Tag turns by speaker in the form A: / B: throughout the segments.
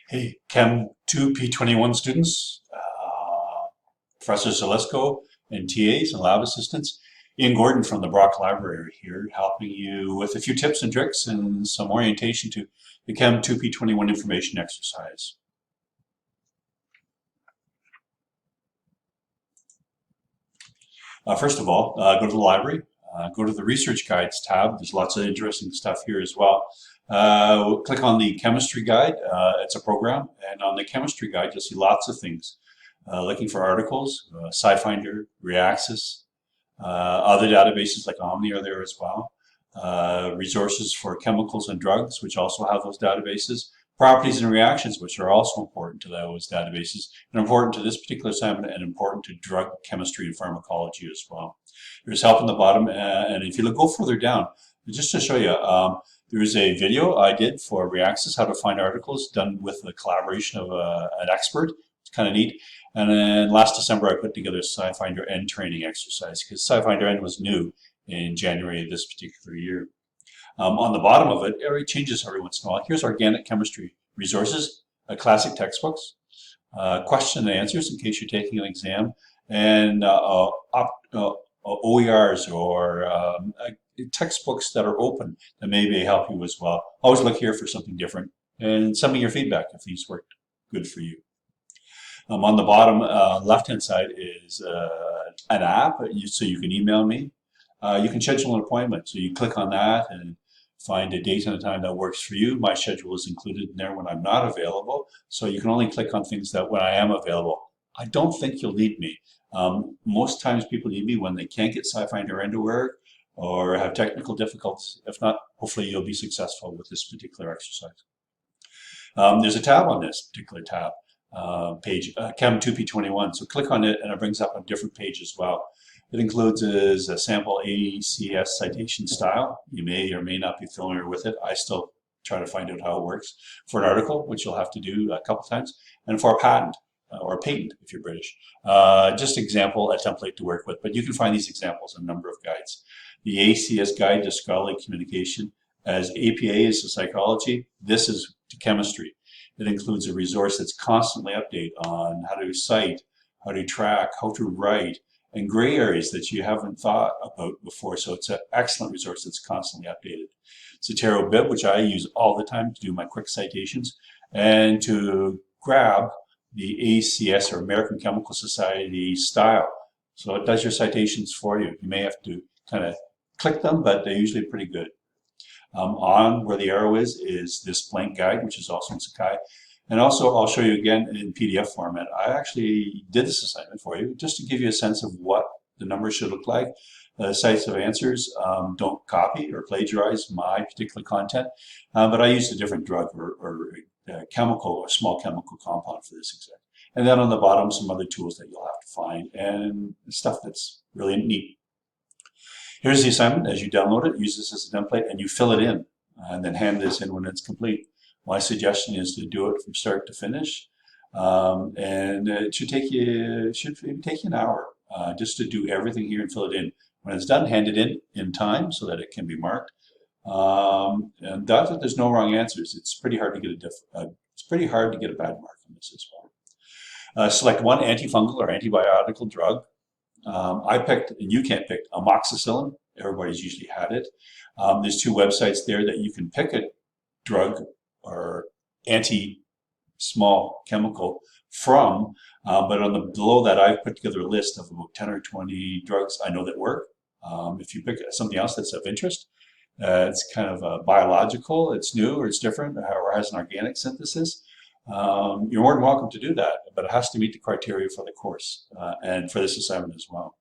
A: Hey, Chem 2 P21 students, Professor Zalesko and TAs and lab assistants. Ian Gordon from the Brock Library here, helping you with a few tips and tricks and some orientation to the Chem 2 P21 information exercise. First of all, go to the library, go to the research guides tab. There's lots of interesting stuff here as well. Click on the chemistry guide. It's a program, and on the chemistry guide, you'll see lots of things. Looking for articles, Scifinder, Reaxis, other databases like Omni are there as well. Resources for chemicals and drugs, which also have those databases. Properties and reactions, which are also important to those databases, and important to this particular assignment, and important to drug chemistry and pharmacology as well. There's help in the bottom, and if you go further down, just to show you, there's a video I did for Reaxis, how to find articles, done with the collaboration of an expert. It's kind of neat. And then last December, I put together a Scifinder N training exercise, because Scifinder N was new in January of this particular year. On the bottom of it, it changes every once in a while. Here's organic chemistry resources, classic textbooks, question and answers in case you're taking an exam, and OERs or textbooks that are open that maybe help you as well. Always look here for something different, and send me your feedback if these worked good for you. On the bottom left-hand side is an app, so you can email me. You can schedule an appointment, so you click on that and find a date and a time that works for you. My schedule is included in there when I'm not available, so you can only click on things that when I am available. I don't think you'll need me. Most times people need me when they can't get Scifinder into work or have technical difficulties. If not, hopefully you'll be successful with this particular exercise. There's a tab on this particular tab, page Chem 2P21. So click on it and it brings up a different page as well. It includes a sample Aecs citation style. You may or may not be familiar with it. I still try to find out how it works for an article, which you'll have to do a couple times, and for a patent or a patent if you're British. Just example, a template to work with, but you can find these examples in a number of guides. The Aecs guide to scholarly communication, as APA is to psychology, this is to chemistry. It includes a resource that's constantly updated on how to cite, how to track, how to write, and gray areas that you haven't thought about before. So it's an excellent resource that's constantly updated. Zotero Bib, which I use all the time to do my quick citations, and to grab the Aecs or American Chemical Society style. So it does your citations for you. You may have to kind of click them, but they're usually pretty good. On where the arrow is this blank guide, which is also in Sakai. And also, I'll show you again in PDF format. I actually did this assignment for you just to give you a sense of what the numbers should look like. Sites of answers, don't copy or plagiarize my particular content, but I used a different drug or chemical or small chemical compound for this exam. And then on the bottom, some other tools that you'll have to find and stuff that's really neat. Here's the assignment. As you download it, use this as a template, and you fill it in, and then hand this in when it's complete. My suggestion is to do it from start to finish, and it should take you an hour just to do everything here and fill it in. When it's done, hand it in time so that it can be marked. And that there's no wrong answers. It's pretty hard to get a bad mark on this as well. Select one antifungal or antibiotical drug. I picked, and you can't pick, amoxicillin. Everybody's usually had it. There's two websites there that you can pick a drug or anti-small chemical from, but below that I've put together a list of about 10 or 20 drugs I know that work. If you pick something else that's of interest, it's kind of biological, it's new or it's different, or has an organic synthesis, you're more than welcome to do that, but it has to meet the criteria for the course and for this assignment as well.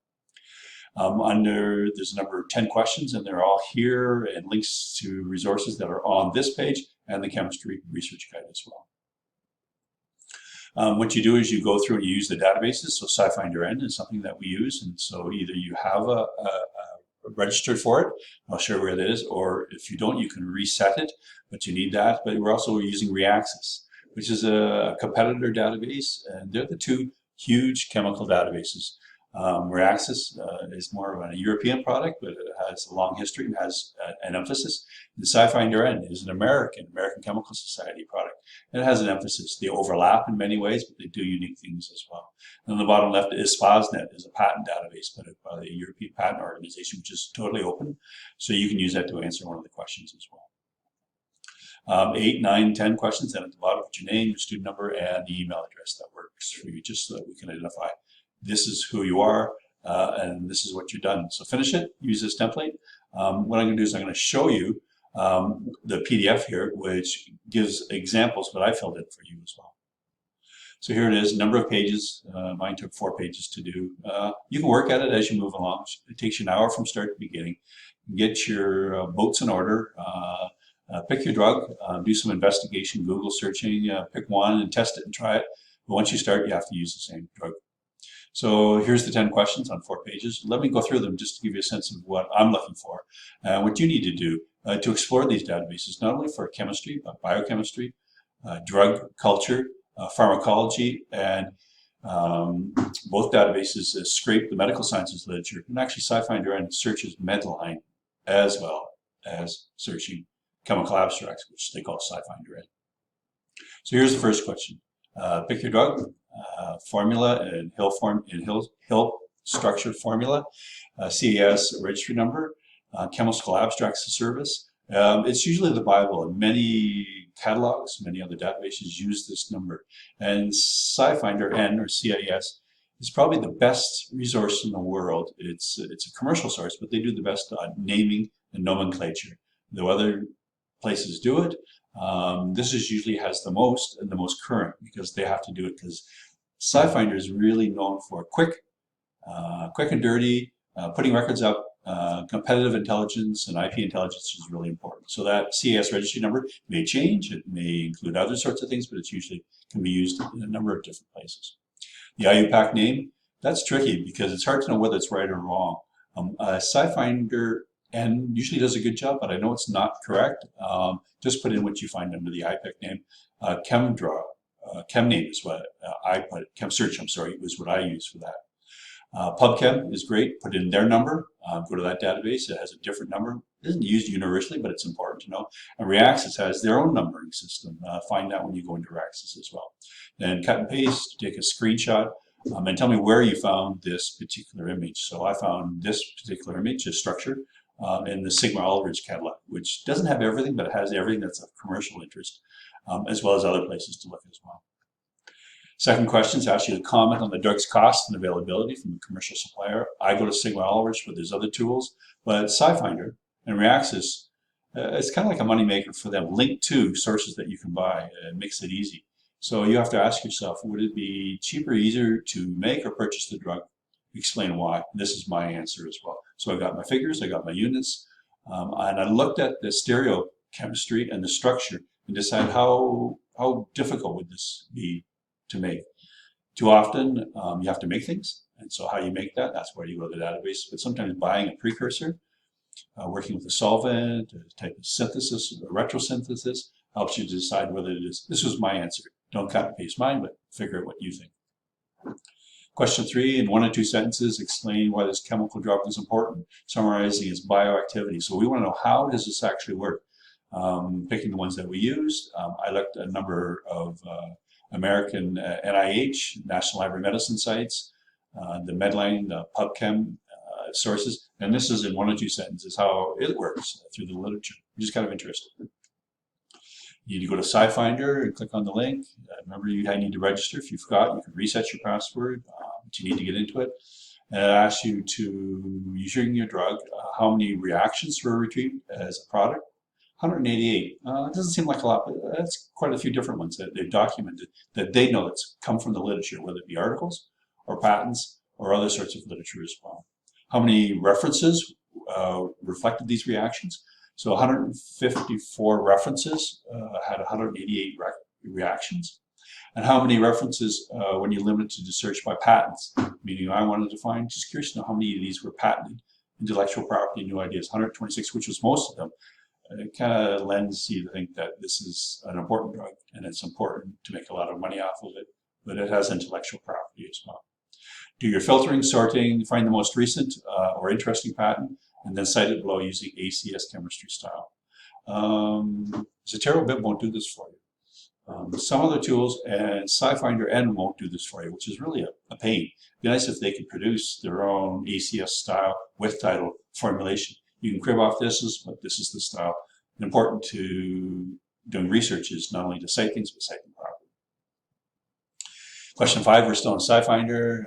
A: There's a number of 10 questions, and they're all here, and links to resources that are on this page and the chemistry research guide as well. What you do is you go through and you use the databases. So Scifinder N is something that we use, and so either you have a registered for it, I'll show you where that is, or if you don't, you can reset it, but you need that. But we're also using Reaxis, which is a competitor database, and they're the two huge chemical databases. Reaxis is more of a European product, but it has a long history and has an emphasis. The Scifinder N is an American Chemical Society product, and it has an emphasis. They overlap in many ways, but they do unique things as well. And on the bottom left is SPASnet, is a patent database put out by the European Patent Organization, which is totally open, so you can use that to answer one of the questions as well. 8, 9, 10 questions, and at the bottom, put your name, your student number, and the email address that works for you, just so that we can identify this is who you are, and this is what you've done. So finish it, use this template. What I'm going to do is I'm going to show you the PDF here, which gives examples, but I filled in for you as well. So here it is, number of pages. Mine took 4 pages to do. You can work at it as you move along. It takes you an hour from start to beginning. Get your boats in order. Pick your drug, do some investigation, Google searching, pick one and test it and try it. But once you start, you have to use the same drug. So here's the 10 questions on 4 pages. Let me go through them just to give you a sense of what I'm looking for. What you need to do to explore these databases, not only for chemistry, but biochemistry, drug culture, pharmacology, and both databases scrape the medical sciences literature. And actually, Scifinder N searches Medline as well as searching chemical abstracts, which they call Scifinder N. So here's the first question. Pick your drug, formula and Hill structure formula, CAS registry number, chemical abstracts of service. It's usually the Bible, and many catalogs, many other databases use this number. And Scifinder N, or CIS, is probably the best resource in the world. It's a commercial source, but they do the best on naming and nomenclature. Though other places do it, this is usually has the most and the most current, because they have to do it, because Scifinder is really known for quick and dirty, putting records up. Competitive intelligence and IP intelligence is really important. So that CAS registry number may change. It may include other sorts of things, but it's usually can be used in a number of different places. The IUPAC name, that's tricky because it's hard to know whether it's right or wrong. Scifinder N usually does a good job, but I know it's not correct. Just put in what you find under the IUPAC name. Chem name is what I put. Chem search, I'm sorry, was what I use for that. PubChem is great. Put in their number. Go to that database. It has a different number. It isn't used universally, but it's important to know. And Reaxis has their own numbering system. Find that when you go into Reaxis as well. Then cut and paste. Take a screenshot and tell me where you found this particular image. So I found this particular image, a structure, in the Sigma Aldrich catalog, which doesn't have everything, but it has everything that's of commercial interest, as well as other places to look as well. Second question is actually a comment on the drug's cost and availability from a commercial supplier. I go to Sigma Aldrich, but there's other tools. But Scifinder and Reaxis, it's kind of like a moneymaker for them. Link to sources that you can buy. It makes it easy. So you have to ask yourself, would it be cheaper, easier to make or purchase the drug? Explain why. This is my answer as well. So I got my figures, I got my units, and I looked at the stereochemistry and the structure and decided how difficult would this be to make. Too often, you have to make things, and so how you make that, that's where you go to the database. But sometimes buying a precursor, working with a solvent, a type of synthesis, or retrosynthesis, helps you to decide whether it is. This was my answer. Don't cut and paste mine, but figure out what you think. Question 3, in 1 or 2 sentences, explain why this chemical drug is important, summarizing its bioactivity. So we want to know, how does this actually work? Picking the ones that we used, I looked at a number of American NIH, National Library of Medicine sites, the Medline, the PubChem sources, and this is in 1 or 2 sentences how it works through the literature, which is kind of interesting. You need to go to Scifinder and click on the link. Remember, you need to register. If you forgot, you can reset your password, but you need to get into it. And it asks you to, using your drug, how many reactions were retrieved as a product. 188. It doesn't seem like a lot, but that's quite a few different ones that they've documented that they know that's come from the literature, whether it be articles or patents or other sorts of literature as well. How many references reflected these reactions? So 154 references had 188 reactions. And how many references when you limit to the search by patents? Meaning I wanted to find, just curious to know how many of these were patented, intellectual property, new ideas, 126, which was most of them. It kind of lends you to think that this is an important drug and it's important to make a lot of money off of it, but it has intellectual property as well. Do your filtering, sorting, find the most recent or interesting patent, and then cite it below using ACS chemistry style. Zotero bib won't do this for you. Some other tools, and Scifinder N won't do this for you, which is really a pain. It'd be nice if they could produce their own ACS style with title formulation. You can crib off this, but this is the style. Important to doing research is not only to cite things, but cite them properly. Question 5, we're still in Scifinder.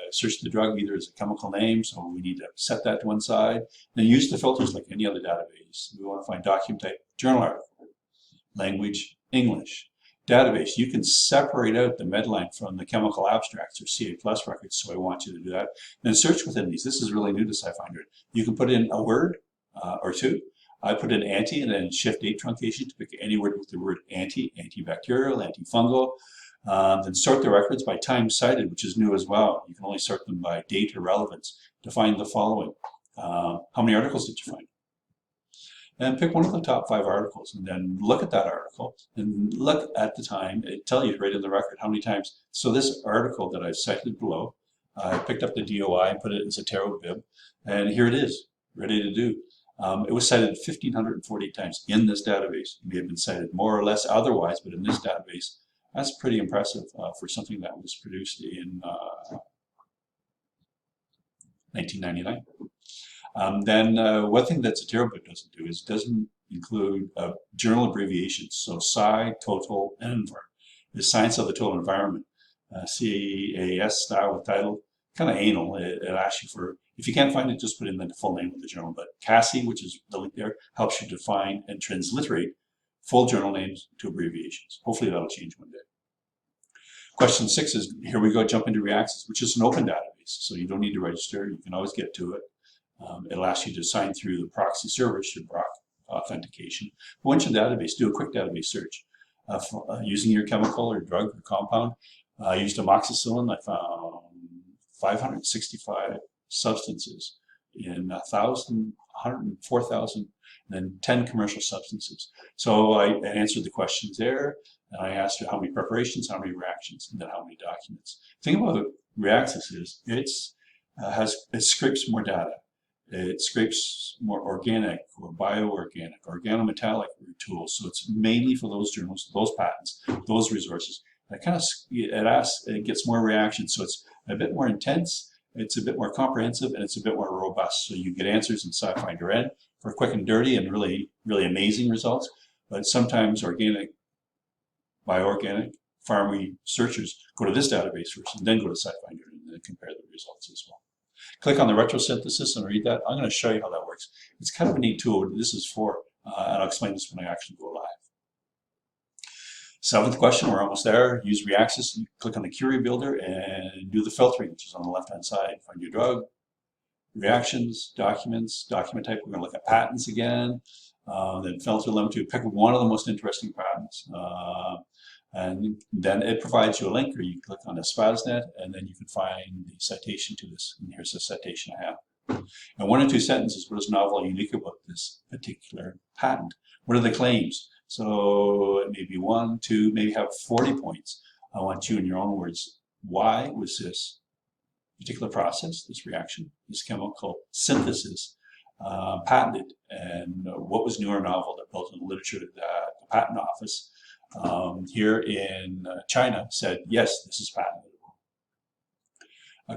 A: Search the drug either as a chemical name, so we need to set that to one side. Then use the filters like any other database. We want to find document type, journal article, language, English. Database, you can separate out the Medline from the chemical abstracts or CA plus records, so I want you to do that. Then search within these. This is really new to Scifinder. You can put in a word or two. I put in anti and then shift 8 truncation to pick any word with the word anti, antibacterial, antifungal. Then sort the records by time cited, which is new as well. You can only sort them by date or relevance to find the following. How many articles did you find? And pick one of the top 5 articles and then look at that article and look at the time. It tells you right in the record how many times. So this article that I've cited below, I picked up the DOI and put it in Zotero bib, and here it is, ready to do. It was cited 1,540 times in this database. It may have been cited more or less otherwise, but in this database, that's pretty impressive for something that was produced in 1999. One thing that Zotero bib doesn't do is doesn't include journal abbreviations. So Sci, Total, and Env. The science of the total environment. CAS style with title, kind of anal. It asks you for, if you can't find it, just put in the full name of the journal. But CASI, which is the link there, helps you define and transliterate full journal names to abbreviations. Hopefully that'll change one day. Question 6 is, here we go, jump into Reaxys, which is an open database. So you don't need to register. You can always get to it. It'll ask you to sign through the proxy service, your BROC authentication. Once you're in the database, do a quick database search. Using your chemical or drug or compound. I used amoxicillin. I found 565 substances in 104,000, and then 10 commercial substances. So I answered the questions there, and I asked you how many preparations, how many reactions, and then how many documents. The thing about Reaxys is it scrapes more data. It scrapes more organic or bioorganic, organometallic tools. So it's mainly for those journals, those patents, those resources. It gets more reactions. So it's a bit more intense, it's a bit more comprehensive, and it's a bit more robust. So you get answers in Scifinder N for quick and dirty and really, really amazing results. But sometimes organic, bioorganic, farm searchers go to this database first and then go to Scifinder and then compare the results as well. Click on the retrosynthesis and read that. I'm going to show you how that works. It's kind of a neat tool. This is for, and I'll explain this when I actually go live. 7th question, we're almost there. Use Reaxys. You click on the query builder and do the filtering, which is on the left-hand side. Find your drug, reactions, documents, document type. We're going to look at patents again. Then filter them to pick one of the most interesting patents. And then it provides you a link, or you click on the SPASnet, and then you can find the citation to this. And here's the citation I have. And 1 or 2 sentences, what is novel and unique about this particular patent? What are the claims? So it may be 1, 2, maybe have 40 points. I want you in your own words. Why was this particular process, this reaction, this chemical synthesis patented? And what was new or novel that built in the literature that the patent office here in China said, yes, this is patentable.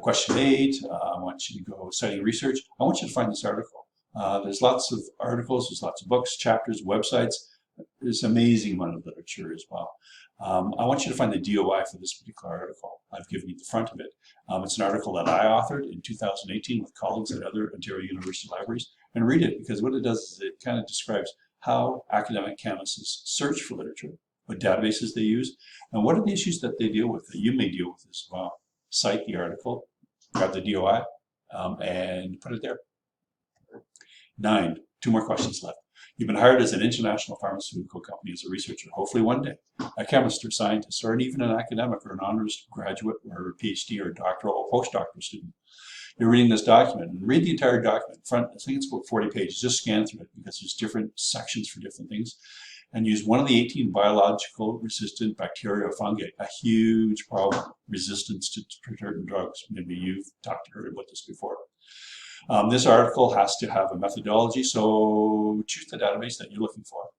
A: Question 8, I want you to go citing research. I want you to find this article. There's lots of articles, there's lots of books, chapters, websites. There's an amazing amount of literature as well. I want you to find the DOI for this particular article. I've given you the front of it. It's an article that I authored in 2018 with colleagues at other Ontario University libraries. And read it, because what it does is it kind of describes how academic chemists search for literature, what databases they use, and what are the issues that they deal with that you may deal with as well. Cite the article, grab the DOI, and put it there. 9, 2 more questions left. You've been hired as an international pharmaceutical company as a researcher, hopefully one day, a chemist or scientist, or even an academic or an honors graduate or a PhD or doctoral or postdoctoral student. You're reading this document, and read the entire document. Front, I think it's about 40 pages. Just scan through it, because there's different sections for different things. and use one of the 18 biological resistant bacteria or fungi, a huge problem, resistance to certain drugs. Maybe you've heard about this before. This article has to have a methodology, so choose the database that you're looking for.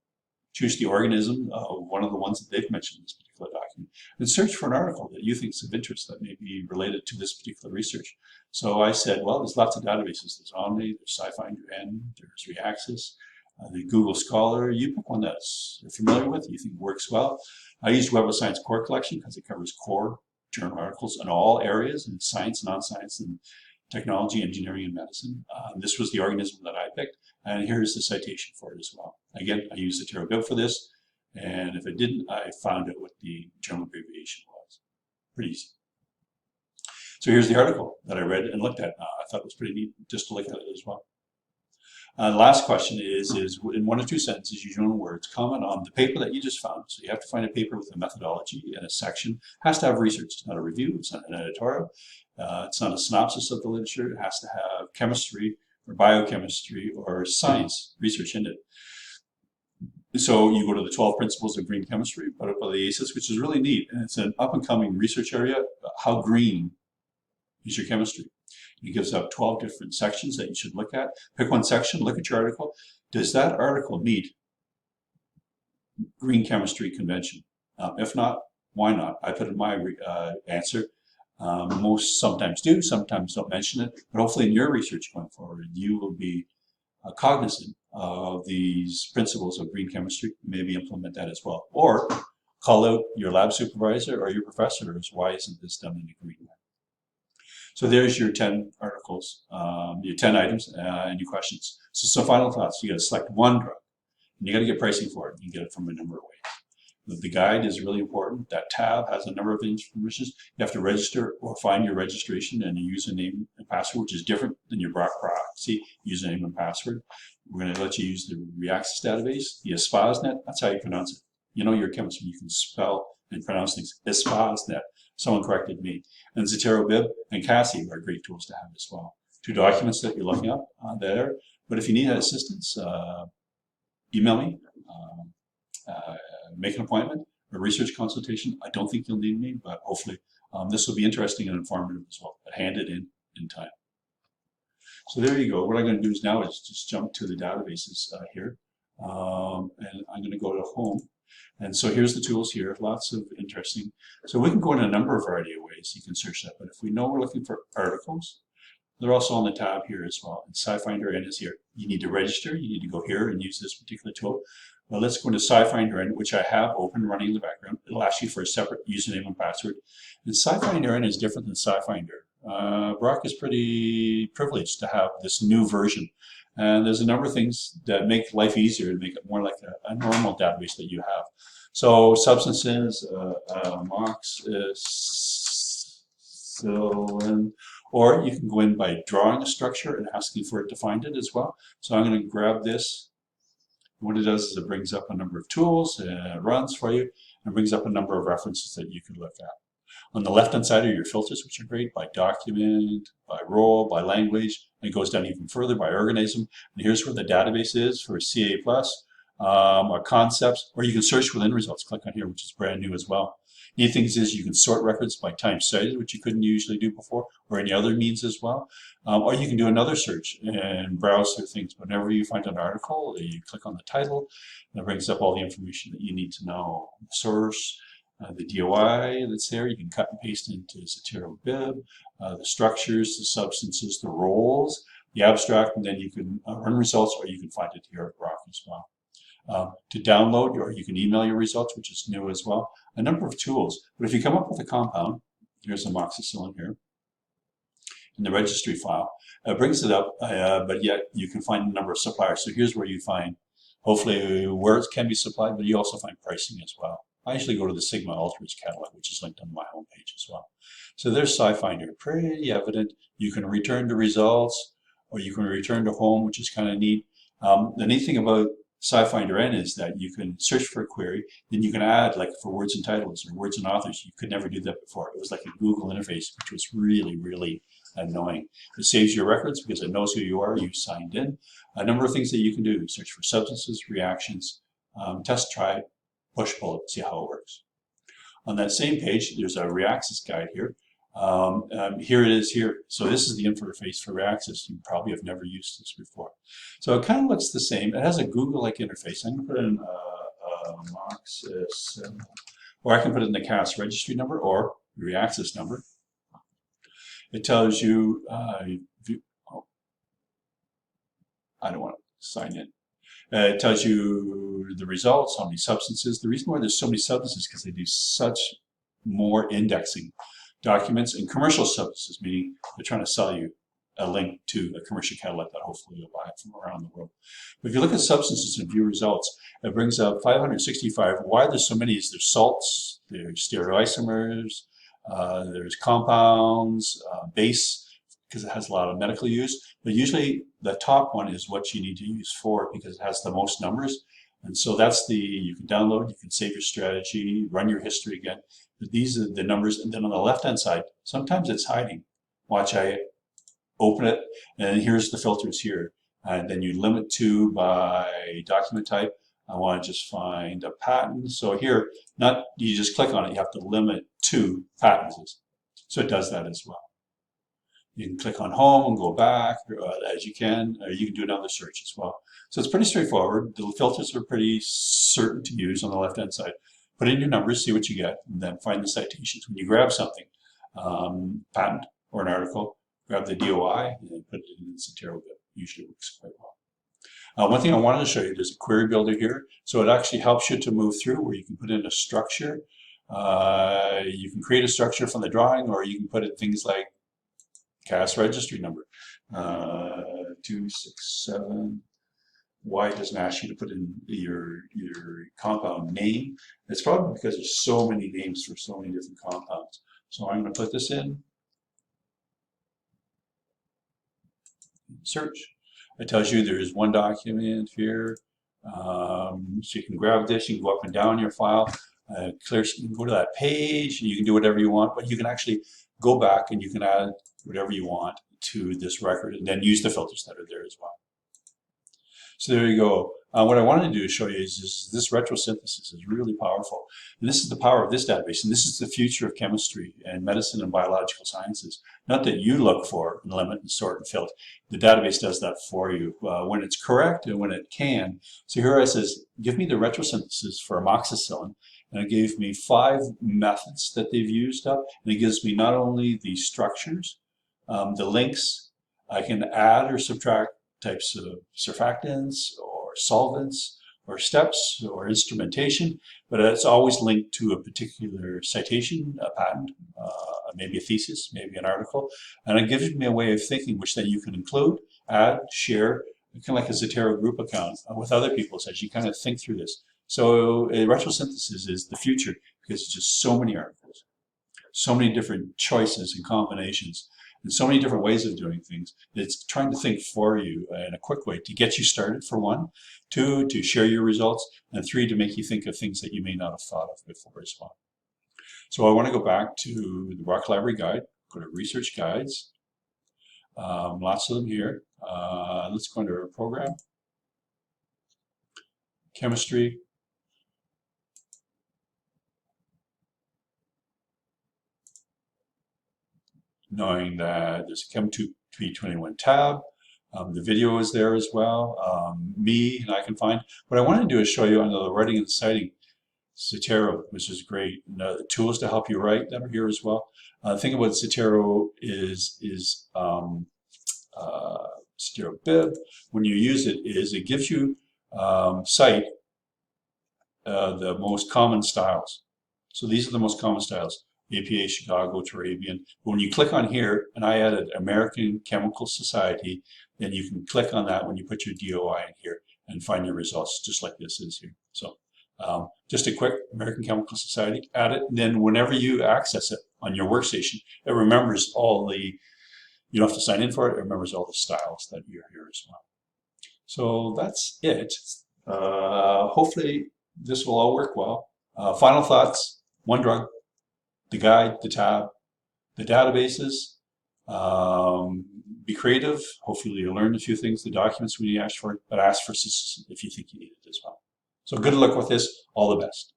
A: Choose the organism, one of the ones that they've mentioned in this particular document, and search for an article that you think is of interest that may be related to this particular research. So I said, well, there's lots of databases. There's Omni, there's Scifinder, there's Aecs, the Google Scholar. You pick one that you're familiar with, you think works well. I used Web of Science Core Collection because it covers core journal articles in all areas, in science, non-science, and technology, engineering, and medicine. This was the organism that I picked, and here's the citation for it as well. Again, I used Zotero Bib for this, and if it didn't, I found out what the journal abbreviation was. Pretty easy. So here's the article that I read and looked at. I thought it was pretty neat just to look at it as well. The last question is in 1 or 2 sentences, use your own words, comment on the paper that you just found. So you have to find a paper with a methodology and a section. It has to have research. It's not a review. It's not an editorial. It's not a synopsis of the literature. It has to have chemistry or biochemistry or science research in it. So you go to the 12 principles of green chemistry, put up by the Aecs, which is really neat. And it's an up-and-coming research area. How green is your chemistry? It gives up 12 different sections that you should look at. Pick one section, look at your article. Does that article meet green chemistry convention? If not, why not? I put in my answer. Most sometimes do, sometimes don't mention it. But hopefully in your research going forward, you will be cognizant of these principles of green chemistry, maybe implement that as well. Or call out your lab supervisor or your professor as why isn't this done in a green way? So there's your 10 articles, your 10 items, and your questions. So some final thoughts. You got to select one drug, and you got to get pricing for it. You can get it from a number of ways. The guide is really important. That tab has a number of information. You have to register or find your registration and a username and password, which is different than your proxy username and password. We're going to let you use the Reaxis database, the Espasnet. That's how you pronounce it. You know, you're a chemist, you can spell and pronounce things. Espasnet. Someone corrected me. And Zotero Bib and Cassie are great tools to have as well. 2 documents that you're looking up there. But if you need assistance, email me, make an appointment, a research consultation. I don't think you'll need me, but hopefully this will be interesting and informative as well. But hand it in time. So there you go. What I'm going to do is now is just jump to the databases here. And I'm going to go to home. And so here's the tools here, lots of interesting. So we can go in a number of variety of ways you can search that. But if we know we're looking for articles, they're also on the tab here as well. And Scifinder N is here. You need to register. You need to go here and use this particular tool. Well, let's go into Scifinder N, which I have open running in the background. It'll ask you for a separate username and password. And Scifinder N is different than Scifinder. Brock is pretty privileged to have this new version. And there's a number of things that make life easier and make it more like a normal database that you have. So substances, amoxicillin, or you can go in by drawing a structure and asking for it to find it as well. So I'm going to grab this. What it does is it brings up a number of tools and it runs for you and brings up a number of references that you can look at. On the left-hand side are your filters, which are great, by document, by role, by language. And it goes down even further by organism. And here's where the database is for CA+, or concepts, or you can search within results. Click on here, which is brand new as well. Neat things is you can sort records by time cited, which you couldn't usually do before, or any other means as well. Or you can do another search and browse through things. Whenever you find an article, you click on the title, and it brings up all the information that you need to know. The source, the DOI that's there, you can cut and paste into Zotero Bib, the structures, the substances, the roles, the abstract, and then you can run results, or you can find it here at Rock as well. To download, or you can email your results, which is new as well. A number of tools. But if you come up with a compound, here's amoxicillin here, in the registry file, it brings it up, but yet you can find a number of suppliers. So here's where you find, hopefully, where it can be supplied, but you also find pricing as well. I usually go to the Sigma Ultras catalog, which is linked on my homepage as well. So there's Scifinder, pretty evident. You can return to results, or you can return to home, which is kind of neat. The neat thing about Scifinder N is that you can search for a query, then you can add, like for words and titles or words and authors. You could never do that before. It was like a Google interface, which was really, really annoying. It saves your records because it knows who you are, you signed in. A number of things that you can do. Search for substances, reactions, test, try it, push, pull it, see how it works. On that same page, there's a Reaxis guide here. Here it is here. So this is the interface for Reaxis. You probably have never used this before. So it kind of looks the same. It has a Google-like interface. I'm going to put in Moxis, or I can put in the CAS registry number or Reaxis number. It tells you, I don't want to sign in. It tells you the results, how many substances. The reason why there's so many substances is because they do such more indexing. Documents and commercial substances, meaning they're trying to sell you a link to a commercial catalog that hopefully you'll buy from around the world. But if you look at substances and view results, it brings up 565. Why there's so many is there's salts, there's stereoisomers, there's compounds, base, because it has a lot of medical use. But usually the top one is what you need to use for it because it has the most numbers. And so that's you can download, you can save your strategy, run your history again. But these are the numbers. And then on the left-hand side, sometimes it's hiding. Watch, I open it, and here's the filters here. And then you limit to by document type. I want to just find a patent. So here, you just click on it, you have to limit to patents. So it does that as well. You can click on home and go back as you can, or you can do another search as well. So it's pretty straightforward. The filters are pretty certain to use on the left-hand side. Put in your numbers, see what you get, and then find the citations. When you grab something, patent or an article, grab the DOI and then put it in the Zotero. That usually works quite well. One thing I wanted to show you, there's a query builder here. So it actually helps you to move through where you can put in a structure. You can create a structure from the drawing, or you can put in things like CAS registry number, 267. Why it doesn't ask you to put in your compound name? It's probably because there's so many names for so many different compounds. So I'm going to put this in. Search. It tells you there is one document here. So you can grab this, you can go up and down your file. You can go to that page, and you can do whatever you want, but you can actually go back and you can add whatever you want to this record and then use the filters that are there as well. So there you go. What I wanted to do is show you is this retrosynthesis is really powerful. And this is the power of this database. And this is the future of chemistry and medicine and biological sciences. Not that you look for and limit and sort and filter. The database does that for you when it's correct and when it can. So here it says, give me the retrosynthesis for amoxicillin. And it gave me 5 methods that they've used up. And it gives me not only the structures, the links. I can add or subtract types of surfactants or solvents or steps or instrumentation, but it's always linked to a particular citation, a patent, maybe a thesis, maybe an article. And it gives me a way of thinking which then you can include, add, share, kind of like a Zotero group account with other people as you kind of think through this. So retrosynthesis is the future because it's just so many articles, so many different choices and combinations, and so many different ways of doing things. It's trying to think for you in a quick way to get you started, for 1, 2, to share your results, and 3, to make you think of things that you may not have thought of before as well. So I want to go back to the Rock Library Guide, go to Research Guides, lots of them here. Let's go into our program, Chemistry, knowing that there's a Chem 321 tab. The video is there as well. Me, and I can find. What I want to do is show you under the writing and citing, Zotero, which is great. And, the tools to help you write that are here as well. The thing about Zotero is Zotero Bib. When you use it, it gives you cite the most common styles. So these are the most common styles. APA, Chicago, Turabian. But when you click on here, and I added American Chemical Society, then you can click on that when you put your DOI in here and find your results, just like this is here. So just a quick American Chemical Society, add it, and then whenever you access it on your workstation, it remembers all the, you don't have to sign in for it, it remembers all the styles that you're here as well. So that's it. Hopefully this will all work well. Final thoughts, one drug, the guide, the tab, the databases, be creative. Hopefully you learned a few things, the documents when you ask for it, but ask for assistance if you think you need it as well. So good luck with this. All the best.